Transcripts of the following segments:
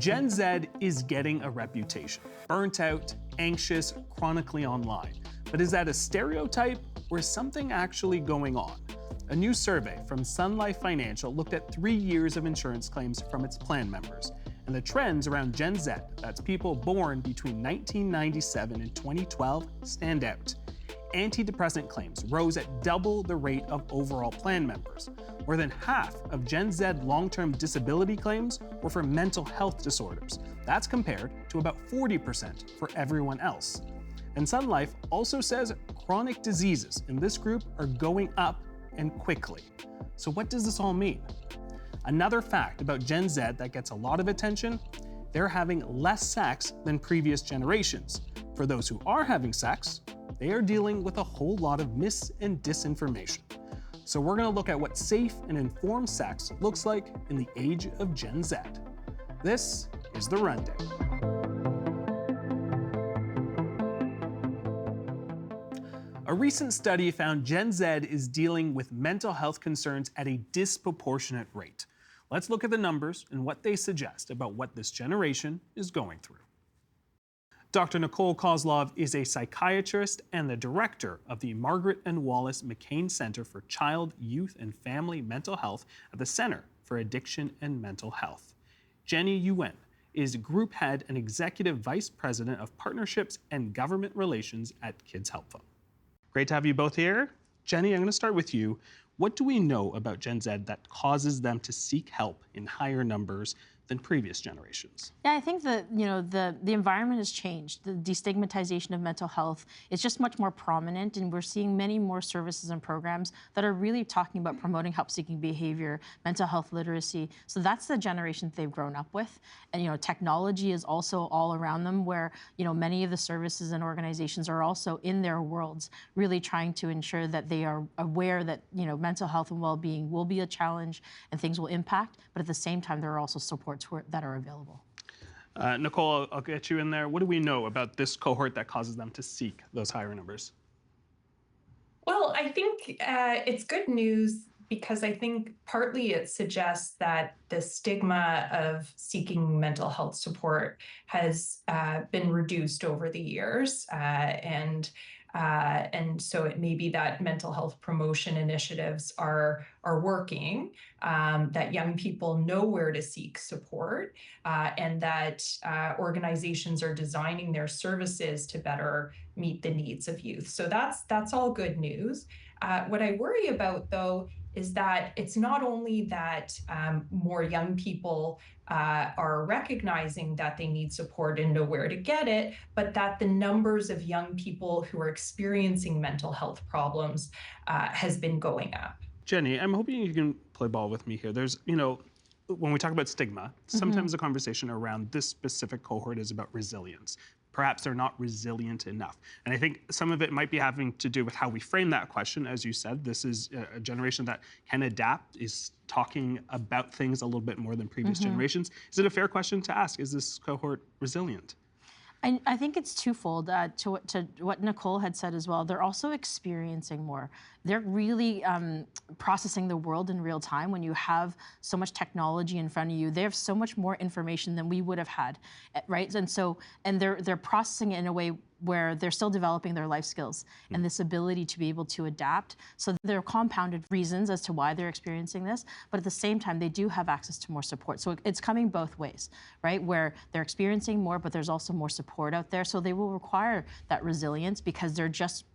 Gen Z is getting a reputation. Burnt out, anxious, chronically online. But is that a stereotype or is something actually going on? A new survey from Sun Life Financial looked at 3 years of insurance claims from its plan members. And the trends around Gen Z, that's people born between 1997 and 2012, stand out. Antidepressant claims rose at double the rate of overall plan members. More than half of Gen Z long-term disability claims were for mental health disorders. That's compared to about 40% for everyone else. And Sun Life also says chronic diseases in this group are going up and quickly. So what does this all mean? Another fact about Gen Z that gets a lot of attention, they're having less sex than previous generations. For those who are having sex, they are dealing with a whole lot of mis and disinformation. So we're going to look at what safe and informed sex looks like in the age of Gen Z. This is The Rundown. A recent study found Gen Z is dealing with mental health concerns at a disproportionate rate. Let's look at the numbers and what they suggest about what this generation is going through. Dr. Nicole Kozlov is a psychiatrist and the director of the Margaret and Wallace McCain Center for Child, Youth, and Family Mental Health at the Center for Addiction and Mental Health. Jenny Yuen is group head and executive vice president of partnerships and government relations at Kids Help Phone. Great to have you both here. Jenny, I'm going to start with you. What do we know about Gen Z that causes them to seek help in higher numbers than previous generations? Yeah, I think that the environment has changed. The destigmatization of mental health is just much more prominent, and we're seeing many more services and programs that are really talking about promoting help-seeking behavior, mental health literacy. So that's the generation that they've grown up with, and technology is also all around them. Where many of the services and organizations are also in their worlds, really trying to ensure that they are aware that mental health and well-being will be a challenge and things will impact. But at the same time, there are also supports that are available. Nicole, I'll get you in there. What do we know about this cohort that causes them to seek those higher numbers? Well, I think it's good news because I think partly it suggests that the stigma of seeking mental health support has been reduced over the years. And so it may be that mental health promotion initiatives are working, that young people know where to seek support, and that organizations are designing their services to better meet the needs of youth. So that's all good news. What I worry about, though, is that it's not only that more young people are recognizing that they need support and know where to get it, but that the numbers of young people who are experiencing mental health problems has been going up. Jenny, I'm hoping you can play ball with me here. There's, when we talk about stigma, sometimes the conversation around this specific cohort is about resilience. Perhaps they're not resilient enough. And I think some of it might be having to do with how we frame that question. As you said, this is a generation that can adapt, is talking about things a little bit more than previous generations. Is it a fair question to ask? Is this cohort resilient? I think it's twofold to what Nicole had said as well. They're also experiencing more. They're really processing the world in real time. When you have so much technology in front of you, they have so much more information than we would have had, right? And they're processing it in a way where they're still developing their life skills and this ability to be able to adapt. So there are compounded reasons as to why they're experiencing this, but at the same time, they do have access to more support. So it's coming both ways, right? Where they're experiencing more, but there's also more support out there. So they will require that resilience because they're just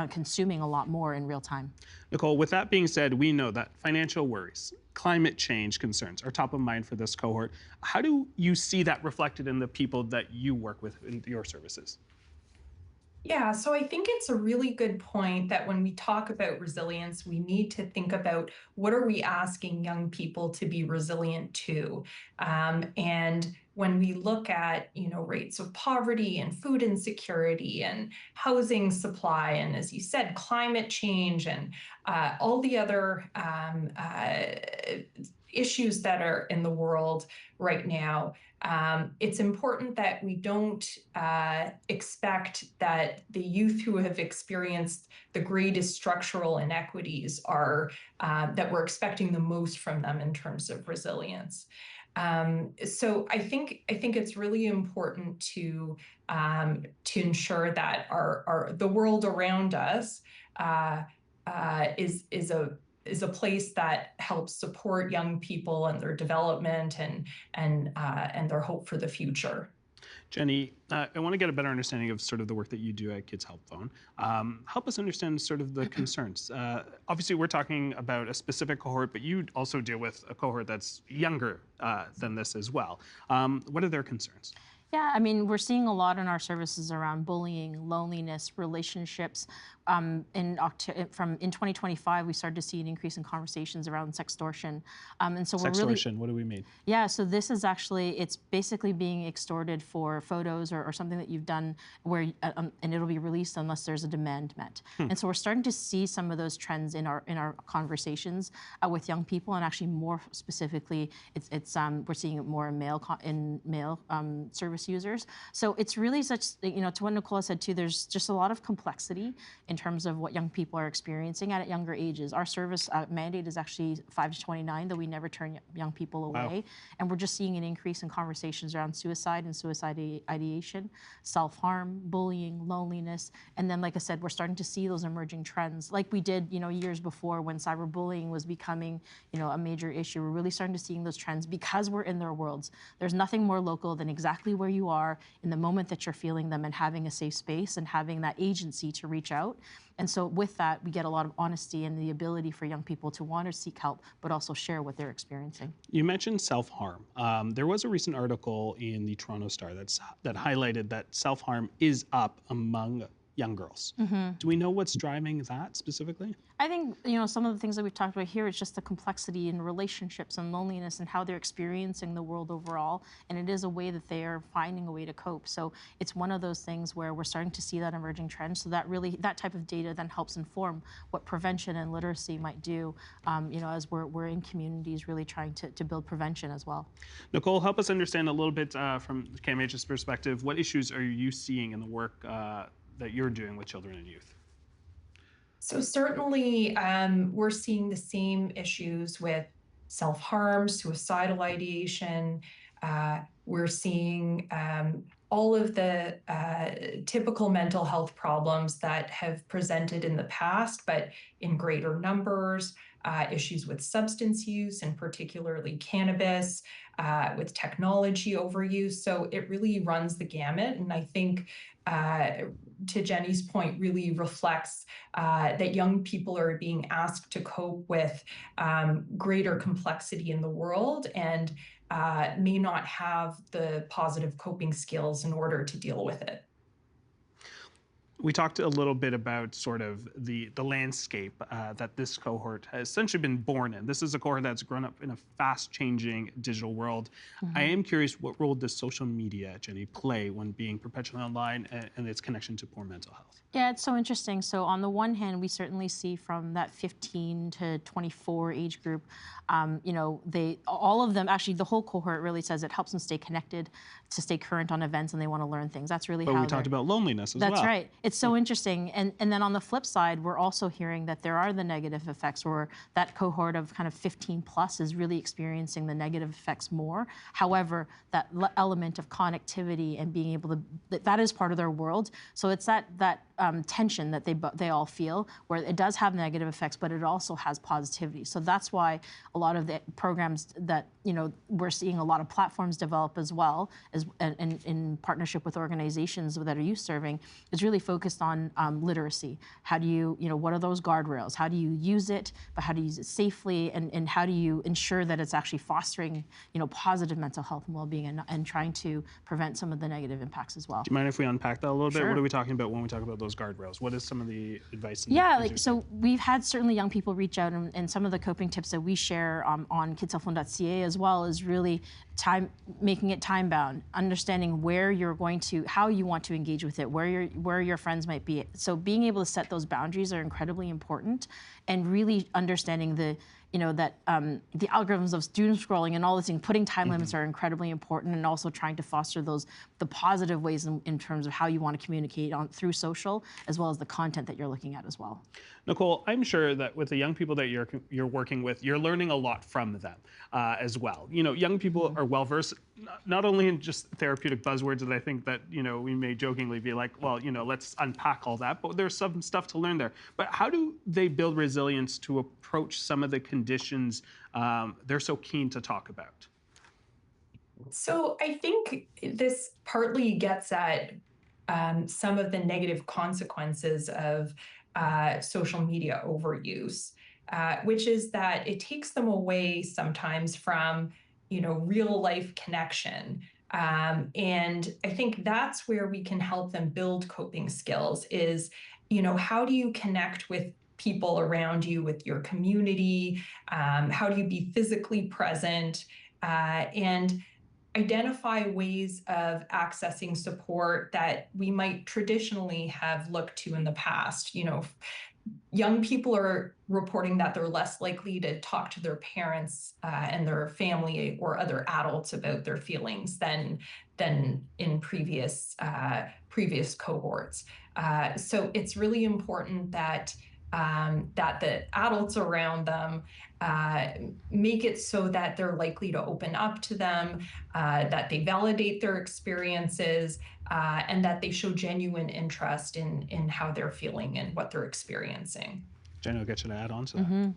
consuming a lot more in real time. Nicole, with that being said, we know that financial worries, climate change concerns are top of mind for this cohort. How do you see that reflected in the people that you work with in your services? Yeah, so I think it's a really good point that when we talk about resilience, we need to think about what are we asking young people to be resilient to? And when we look at, rates of poverty and food insecurity and housing supply, and as you said, climate change and all the other issues that are in the world right now, it's important that we don't expect that the youth who have experienced the greatest structural inequities are that we're expecting the most from them in terms of resilience. So I think it's really important to ensure that our the world around us uh, is a place that helps support young people and their development and their hope for the future. Jenny, I want to get a better understanding of sort of the work that you do at Kids Help Phone. Help us understand sort of the concerns. Obviously, we're talking about a specific cohort, but you also deal with a cohort that's younger than this as well. What are their concerns? Yeah, I mean, we're seeing a lot in our services around bullying, loneliness, relationships. In 2025, we started to see an increase in conversations around sextortion, and so we're really Sextortion, what do we mean? yeah. So this is actually it's basically being extorted for photos or something that you've done where and it'll be released unless there's a demand met. And so we're starting to see some of those trends in our conversations with young people, and actually more specifically, it's we're seeing it more in male service users. So it's really such, to what Nicole said too, there's just a lot of complexity in terms of what young people are experiencing at younger ages. Our service mandate is actually 5 to 29, though we never turn young people away. Wow. And we're just seeing an increase in conversations around suicide and suicide ideation, self-harm, bullying, loneliness. And then, like I said, we're starting to see those emerging trends like we did, years before when cyberbullying was becoming, a major issue. We're really starting to see those trends because we're in their worlds. There's nothing more local than exactly where you are in the moment that you're feeling them and having a safe space and having that agency to reach out. And so with that, we get a lot of honesty and the ability for young people to want to seek help, but also share what they're experiencing. You mentioned self-harm. There was a recent article in the Toronto Star that highlighted that self-harm is up among young girls. Do we know what's driving that specifically? I think, some of the things that we've talked about here is just the complexity in relationships and loneliness and how they're experiencing the world overall. And it is a way that they are finding a way to cope. So it's one of those things where we're starting to see that emerging trend. So that type of data then helps inform what prevention and literacy might do, as we're in communities really trying to build prevention as well. Nicole, help us understand a little bit from KMH's perspective. What issues are you seeing in the work that you're doing with children and youth? So certainly, we're seeing the same issues with self-harm, suicidal ideation. We're seeing all of the typical mental health problems that have presented in the past, but in greater numbers. Issues with substance use, and particularly cannabis, with technology overuse. So it really runs the gamut. And I think, to Jenny's point, really reflects that young people are being asked to cope with greater complexity in the world and may not have the positive coping skills in order to deal with it. We talked a little bit about sort of the landscape that this cohort has essentially been born in. This is a cohort that's grown up in a fast-changing digital world. I am curious, what role does social media, Jenny, play when being perpetually online and its connection to poor mental health? Yeah, it's so interesting. So on the one hand, we certainly see from that 15 to 24 age group, all of them, actually the whole cohort really says it helps them stay connected, to stay current on events, and they want to learn things. That's really But how we talked about loneliness as well. That's right. It's so interesting. And then on the flip side, we're also hearing that there are the negative effects, or that cohort of kind of 15 plus is really experiencing the negative effects more. However, that element of connectivity and being able to, that is part of their world. So it's that tension that they all feel, where it does have negative effects, but it also has positivity. So that's why a lot of the programs that, we're seeing a lot of platforms develop as well, as in partnership with organizations that are youth serving, is really focused on literacy. How do you, what are those guardrails? How do you use it, but how do you use it safely? And how do you ensure that it's actually fostering, positive mental health and well-being, and trying to prevent some of the negative impacts as well. Do you mind if we unpack that a little bit? Sure. What are we talking about when we talk about those guardrails? What is some of the advice? So we've had certainly young people reach out, and some of the coping tips that we share on kidshelpphone.ca as well is really making it time bound, understanding where you're going to, how you want to engage with it, where your friends might be. So being able to set those boundaries are incredibly important, and really understanding the algorithms of doom scrolling and all this thing, putting time limits are incredibly important, and also trying to foster the positive ways in terms of how you want to communicate through social, as well as the content that you're looking at as well. Nicole, I'm sure that with the young people that you're working with, you're learning a lot from them as well. Young people are well versed not only in just therapeutic buzzwords that I think that we may jokingly be like, well, let's unpack all that, but there's some stuff to learn there. But how do they build resilience to approach some of the conditions they're so keen to talk about? So I think this partly gets at some of the negative consequences of social media overuse, which is that it takes them away sometimes from, real life connection. And I think that's where we can help them build coping skills is, how do you connect with people around you, with your community? How do you be physically present? And identify ways of accessing support that we might traditionally have looked to in the past. Young people are reporting that they're less likely to talk to their parents and their family or other adults about their feelings than in previous cohorts. So it's really important that that the adults around them make it so that they're likely to open up to them, that they validate their experiences, and that they show genuine interest in how they're feeling and what they're experiencing. Jenny, I'll get you to add on to that.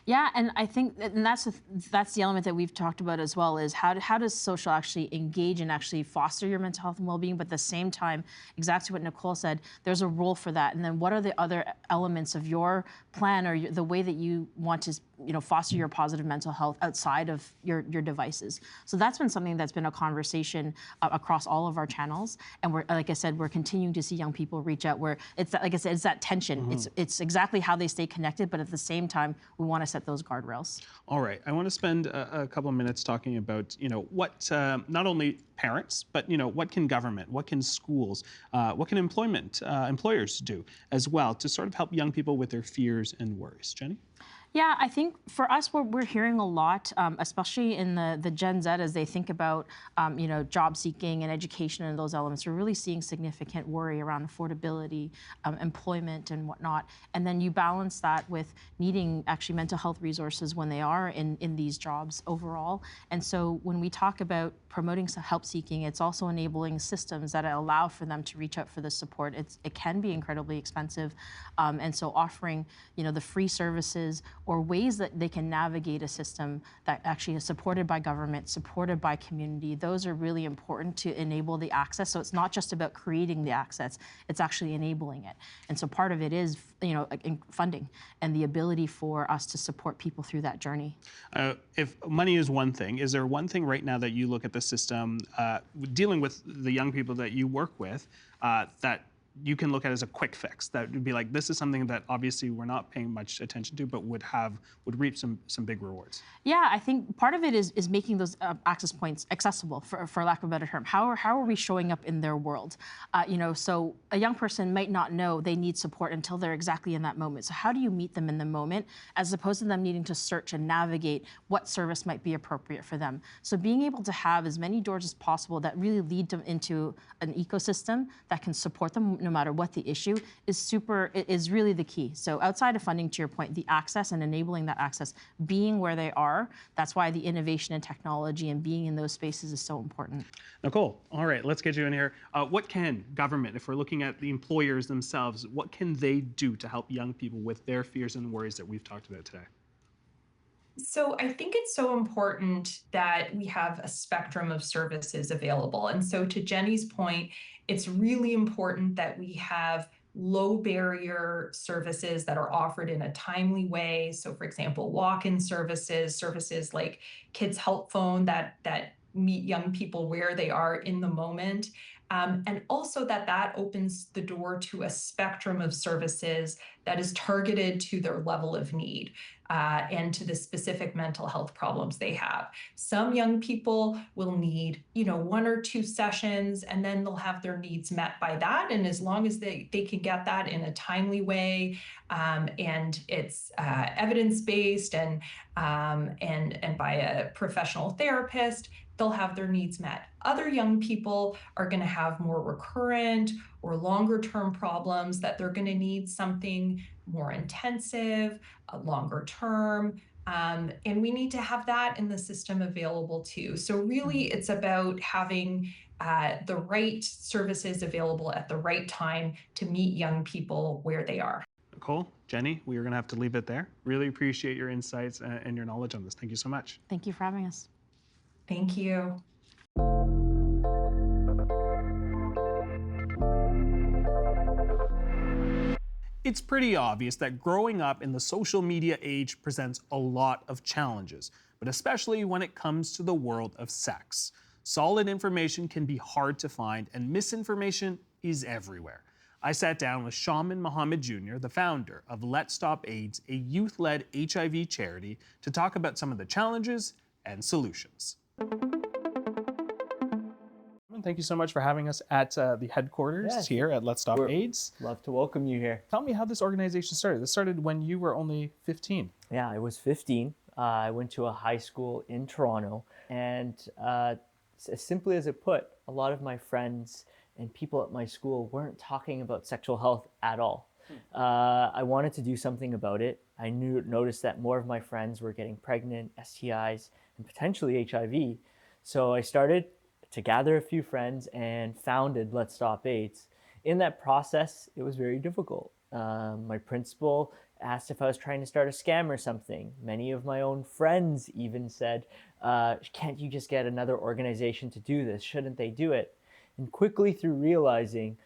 Yeah, and I think and that's the element that we've talked about as well is how does social actually engage and actually foster your mental health and well-being, but at the same time, exactly what Nicole said, there's a role for that. And then what are the other elements of your plan or the way that you want to foster your positive mental health outside of your devices? So that's been something that's been a conversation across all of our channels. And we're, like I said, we're continuing to see young people reach out where it's that, like I said, it's that tension. It's exactly how they stay connected, but at the same time, we want to set those guardrails. All right, I want to spend a couple of minutes talking about, what not only parents, but what can government, what can schools, what can employers do as well to sort of help young people with their fears and worries. Jenny? Yeah, I think for us, we're hearing a lot, especially in the Gen Z as they think about, job seeking and education and those elements. We're really seeing significant worry around affordability, employment and whatnot. And then you balance that with needing actually mental health resources when they are in these jobs overall. And so when we talk about promoting help seeking, it's also enabling systems that allow for them to reach out for the support. It can be incredibly expensive. And so offering, the free services or ways that they can navigate a system that actually is supported by government, supported by community. Those are really important to enable the access. So it's not just about creating the access, it's actually enabling it. And so part of it is, funding and the ability for us to support people through that journey. If money is one thing, is there one thing right now that you look at the system dealing with the young people that you work with that you can look at as a quick fix that would be like, this is something that obviously we're not paying much attention to, but would reap some big rewards? Yeah, I think part of it is making those access points accessible, for lack of a better term. How are we showing up in their world? So a young person might not know they need support until they're exactly in that moment. So how do you meet them in the moment, as opposed to them needing to search and navigate what service might be appropriate for them? So being able to have as many doors as possible that really lead them into an ecosystem that can support them no matter what the issue is really the key. So outside of funding, to your point, the access and enabling that access, being where they are, that's why the innovation and technology and being in those spaces is so important. Nicole, all right, let's get you in here. What can government, if we're looking at the employers themselves, what can they do to help young people with their fears and worries that we've talked about today? So I think it's so important that we have a spectrum of services available. And so to Jenny's point, it's really important that we have low barrier services that are offered in a timely way. So for example, walk-in services like Kids Help Phone that meet young people where they are in the moment. And also that opens the door to a spectrum of services that is targeted to their level of need and to the specific mental health problems they have. Some young people will need, 1 or 2 sessions, and then they'll have their needs met by that. And as long as they can get that in a timely way, and it's evidence-based and by a professional therapist, they'll have their needs met. Other young people are going to have more recurrent or longer term problems that they're going to need something more intensive, longer term. And we need to have that in the system available too. So, really, it's about having the right services available at the right time to meet young people where they are. Nicole, Jenny, we are going to have to leave it there. Really appreciate your insights and your knowledge on this. Thank you so much. Thank you for having us. Thank you. It's pretty obvious that growing up in the social media age presents a lot of challenges, but especially when it comes to the world of sex. Solid information can be hard to find, and misinformation is everywhere. I sat down with Shaman Mohammed Jr., the founder of Let's Stop AIDS, a youth-led HIV charity, to talk about some of the challenges and solutions. Thank you so much for having us at the headquarters here at Let's Stop AIDS. Love to welcome you here. Tell me how this organization started. This started when you were only 15. Yeah, I was 15. I went to a high school in Toronto, and as simply as it put, a lot of my friends and people at my school weren't talking about sexual health at all. I wanted to do something about it. I noticed that more of my friends were getting pregnant, STIs, and potentially HIV. So I started to gather a few friends and founded Let's Stop AIDS. In that process, it was very difficult. My principal asked if I was trying to start a scam or something. Many of my own friends even said, can't you just get another organization to do this? Shouldn't they do it? And quickly through realizing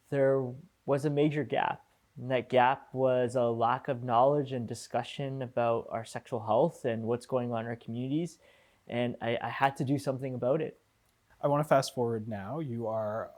there was a major gap. And that gap was a lack of knowledge and discussion about our sexual health and what's going on in our communities. And I had to do something about it. I want to fast forward now. You are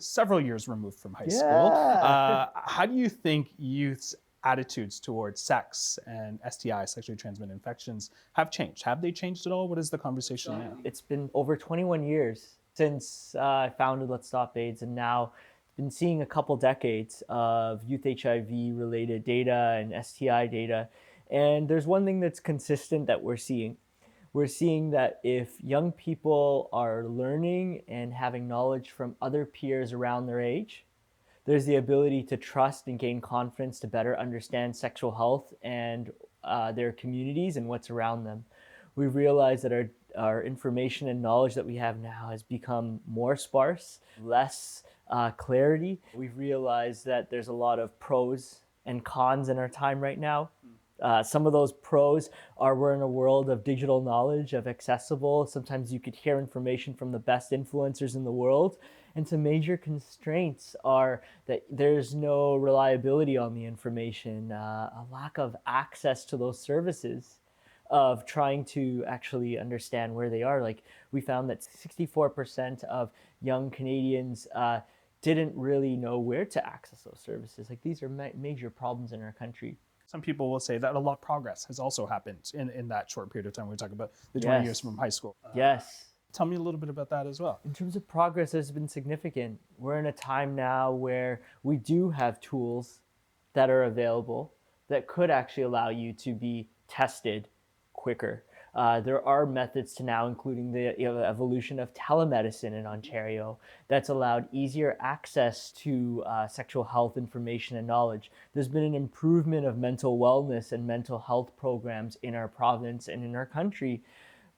several years removed from high school. How do you think youth's attitudes towards sex and STI, sexually transmitted infections, have changed? Have they changed at all? What is the conversation now? It's been over 21 years since I founded Let's Stop AIDS, and now I've been seeing a couple decades of youth HIV-related data and STI data. And there's one thing that's consistent that we're seeing. We're seeing that if young people are learning and having knowledge from other peers around their age, there's the ability to trust and gain confidence to better understand sexual health and their communities and what's around them. We've realized that our information and knowledge that we have now has become more sparse, less clarity. We've realized that there's a lot of pros and cons in our time right now. Some of those pros are we're in a world of digital knowledge, of accessible. Sometimes you could hear information from the best influencers in the world. And some major constraints are that there's no reliability on the information, a lack of access to those services, of trying to actually understand where they are. Like we found that 64% of young Canadians didn't really know where to access those services. Like these are major problems in our country. Some people will say that a lot of progress has also happened in that short period of time. We talk about the 20 years from high school. Yes. Tell me a little bit about that as well. In terms of progress, has been significant. We're in a time now where we do have tools that are available that could actually allow you to be tested quicker. There are methods to now, including the evolution of telemedicine in Ontario, that's allowed easier access to sexual health information and knowledge. There's been an improvement of mental wellness and mental health programs in our province and in our country.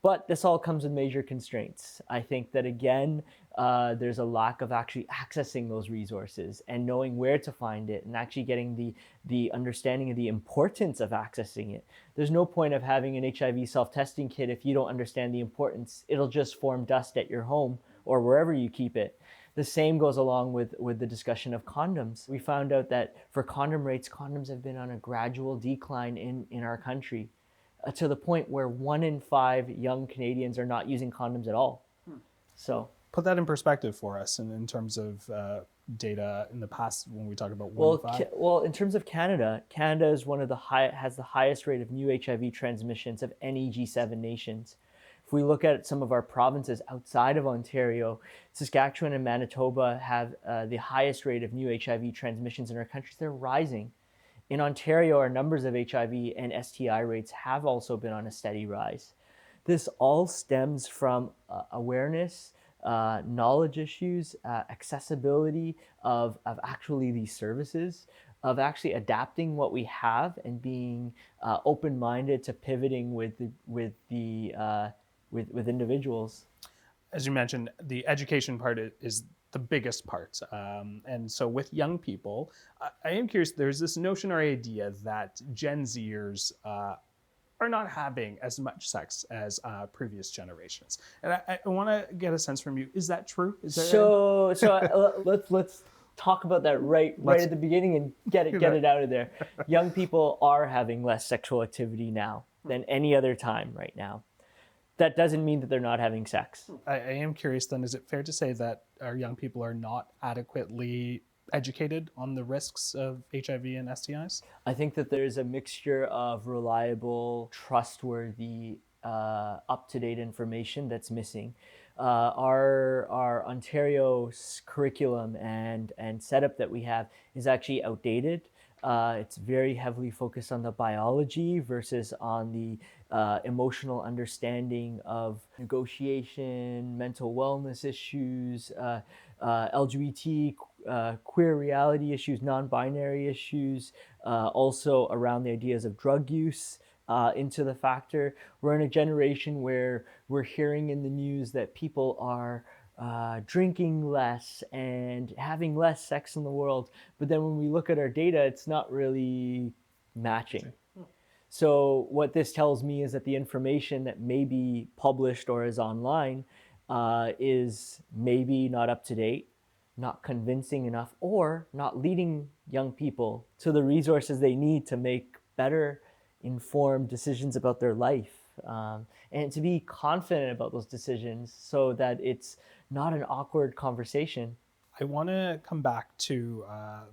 But this all comes with major constraints. I think that, again, there's a lack of actually accessing those resources and knowing where to find it and actually getting the understanding of the importance of accessing it. There's no point of having an HIV self-testing kit if you don't understand the importance. It'll just form dust at your home or wherever you keep it. The same goes along with the discussion of condoms. We found out that for condom rates, condoms have been on a gradual decline in our country. To the point where 1 in 5 young Canadians are not using condoms at all. So put that in perspective for us in terms of data in the past when we talk about 1 in 5. Well, in terms of Canada, Canada is has the highest rate of new HIV transmissions of any G7 nations. If we look at some of our provinces outside of Ontario, Saskatchewan and Manitoba have the highest rate of new HIV transmissions in our country. They're rising. In Ontario, our numbers of HIV and STI rates have also been on a steady rise. This all stems from awareness, knowledge issues, accessibility of actually these services. of actually adapting what we have and being open-minded to pivoting with individuals. As you mentioned, the education part is the biggest part. And so with young people, I am curious, there's this notion or idea that Gen Zers are not having as much sex as previous generations. And I want to get a sense from you, is that true? Is there Let's talk about that right at the beginning and get it out of there. Young people are having less sexual activity now than any other time right now. That doesn't mean that they're not having sex. I am curious then, is it fair to say that our young people are not adequately educated on the risks of HIV and STIs? I think that there's a mixture of reliable, trustworthy, up-to-date information that's missing. Our Ontario curriculum and setup that we have is actually outdated. It's very heavily focused on the biology versus on the emotional understanding of negotiation, mental wellness issues, LGBT, queer reality issues, non-binary issues, also around the ideas of drug use into the factor. We're in a generation where we're hearing in the news that people are drinking less and having less sex in the world. But then when we look at our data, it's not really matching. So what this tells me is that the information that may be published or is online is maybe not up to date, not convincing enough, or not leading young people to the resources they need to make better informed decisions about their life, and to be confident about those decisions so that it's not an awkward conversation. I want to come back to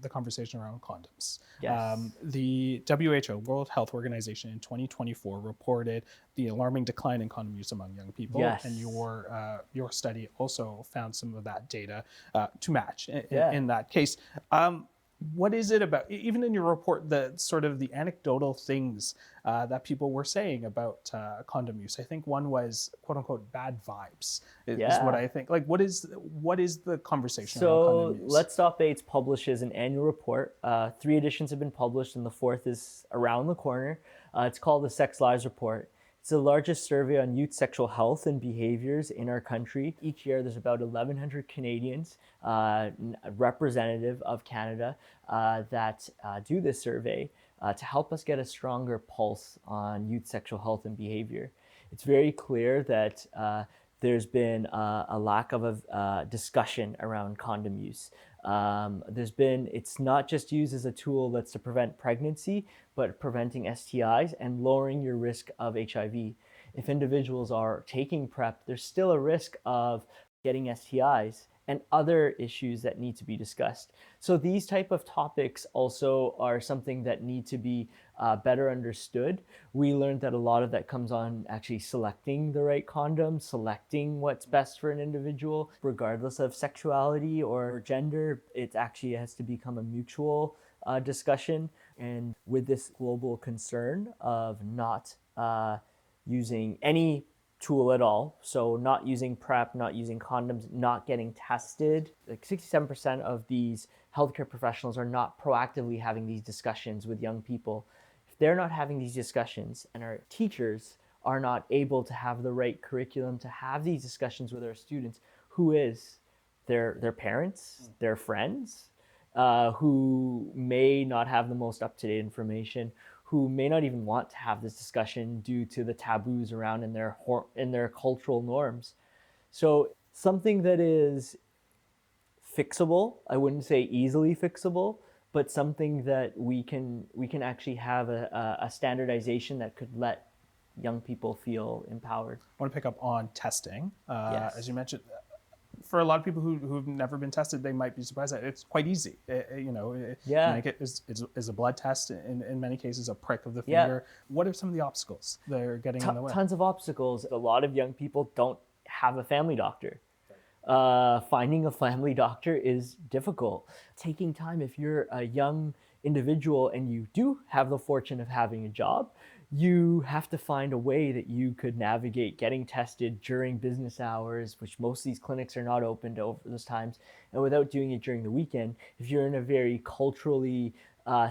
the conversation around condoms. Yes. The WHO, World Health Organization, in 2024 reported the alarming decline in condom use among young people. Yes. And your study also found some of that data to match Yeah. in that case. What is it about, even in your report, the sort of the anecdotal things that people were saying about condom use? I think one was "quote unquote" bad vibes. Is what I think. Like, what is the conversation around condom use? Let's Stop AIDS publishes an annual report. 3 editions have been published, and the 4th is around the corner. It's called the Sex Lives Report. It's the largest survey on youth sexual health and behaviors in our country. Each year, there's about 1,100 Canadians, representative of Canada, that do this survey to help us get a stronger pulse on youth sexual health and behavior. It's very clear that there's been a lack of a discussion around condom use. It's not just used as a tool that's to prevent pregnancy, but preventing STIs and lowering your risk of HIV. If individuals are taking PrEP, there's still a risk of getting STIs and other issues that need to be discussed. So these type of topics also are something that need to be better understood. We learned that a lot of that comes on actually selecting the right condom, selecting what's best for an individual, regardless of sexuality or gender. It actually has to become a mutual discussion. And with this global concern of not using any tool at all, so not using PrEP, not using condoms, not getting tested. Like 67% of these healthcare professionals are not proactively having these discussions with young people. If they're not having these discussions and our teachers are not able to have the right curriculum to have these discussions with our students, who is? Their parents, their friends, who may not have the most up-to-date information, who may not even want to have this discussion due to the taboos around in their cultural norms. So something that is fixable, I wouldn't say easily fixable, but something that we can actually have a standardization that could let young people feel empowered. I want to pick up on testing. Yes. As you mentioned, for a lot of people who've never been tested, they might be surprised that it's quite easy. Yeah. Like is a blood test, in many cases, a prick of the Yeah. finger. What are some of the obstacles that are getting in the way? Tons of obstacles. A lot of young people don't have a family doctor. Finding a family doctor is difficult. Taking time, if you're a young individual and you do have the fortune of having a job, you have to find a way that you could navigate getting tested during business hours, which most of these clinics are not open to over those times, and without doing it during the weekend. If you're in a very culturally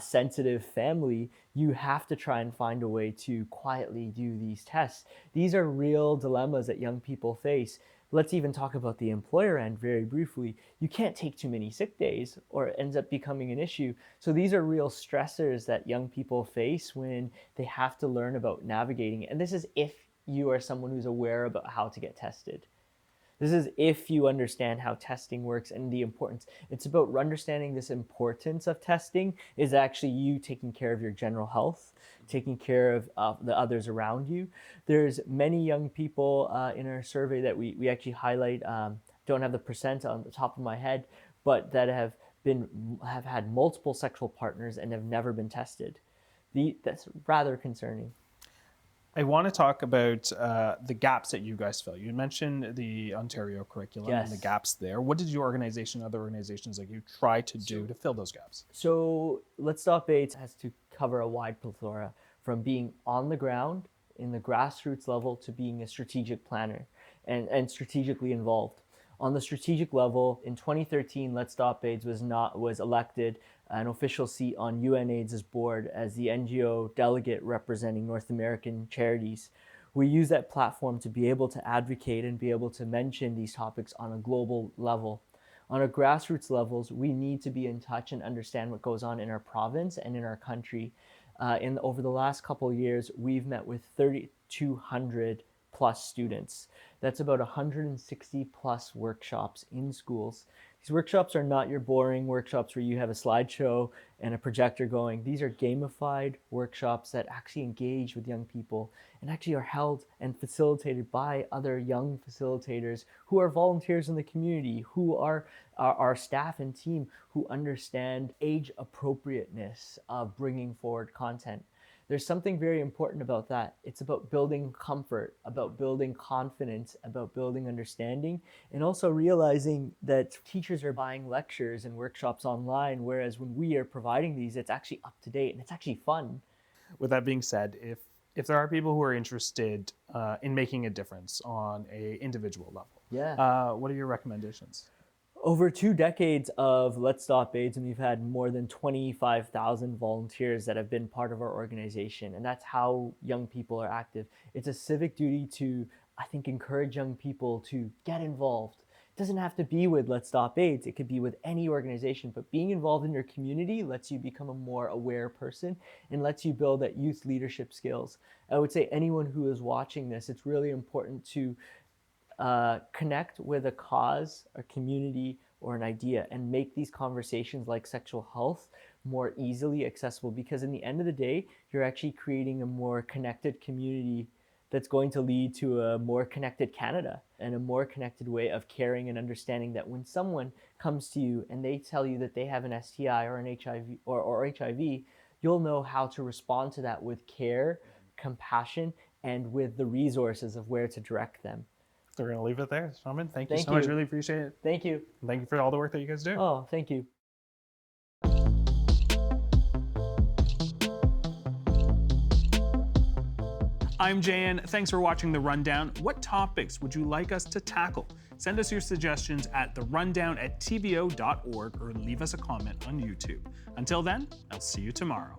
sensitive family, you have to try and find a way to quietly do these tests. These are real dilemmas that young people face. Let's even talk about the employer end very briefly. You can't take too many sick days or it ends up becoming an issue. So these are real stressors that young people face when they have to learn about navigating it. And this is if you are someone who's aware about how to get tested. This is if you understand how testing works and the importance. It's about understanding this importance of testing is actually you taking care of your general health, taking care of the others around you. There's many young people in our survey that we actually highlight, don't have the percent on the top of my head, but that have had multiple sexual partners and have never been tested. That's rather concerning. I want to talk about the gaps that you guys fill. You mentioned the Ontario curriculum and the Yes. gaps there. What did your organization and other organizations like you try to do to fill those gaps? So Let's Stop AIDS has to cover a wide plethora from being on the ground in the grassroots level to being a strategic planner and strategically involved. On the strategic level, in 2013, Let's Stop AIDS was elected an official seat on UNAIDS' board as the NGO delegate representing North American charities. We use that platform to be able to advocate and be able to mention these topics on a global level. On a grassroots levels, we need to be in touch and understand what goes on in our province and in our country. Over the last couple of years, we've met with 3,200 plus students. That's about 160 plus workshops in schools. These workshops are not your boring workshops where you have a slideshow and a projector going. These are gamified workshops that actually engage with young people and actually are held and facilitated by other young facilitators who are volunteers in the community, who are our staff and team who understand age appropriateness of bringing forward content. There's something very important about that. It's about building comfort, about building confidence, about building understanding, and also realizing that teachers are buying lectures and workshops online, whereas when we are providing these, it's actually up to date and it's actually fun. With that being said, if there are people who are interested in making a difference on a individual level, what are your recommendations? Over 2 decades of Let's Stop AIDS, and we've had more than 25,000 volunteers that have been part of our organization, and that's how young people are active. It's a civic duty to, I think, encourage young people to get involved. It doesn't have to be with Let's Stop AIDS, it could be with any organization, but being involved in your community lets you become a more aware person and lets you build that youth leadership skills. I would say anyone who is watching this, it's really important to connect with a cause, a community, or an idea and make these conversations like sexual health more easily accessible, because in the end of the day, you're actually creating a more connected community that's going to lead to a more connected Canada and a more connected way of caring and understanding that when someone comes to you and they tell you that they have an STI or an HIV or HIV, you'll know how to respond to that with care, compassion, and with the resources of where to direct them. We're going to leave it there. Shaman, thank you Thank so much. you. Really appreciate it. Thank you. Thank you for all the work that you guys do. Oh, thank you. I'm Jan. Thanks for watching The Rundown. What topics would you like us to tackle? Send us your suggestions at therundown@tvo.org or leave us a comment on YouTube. Until then, I'll see you tomorrow.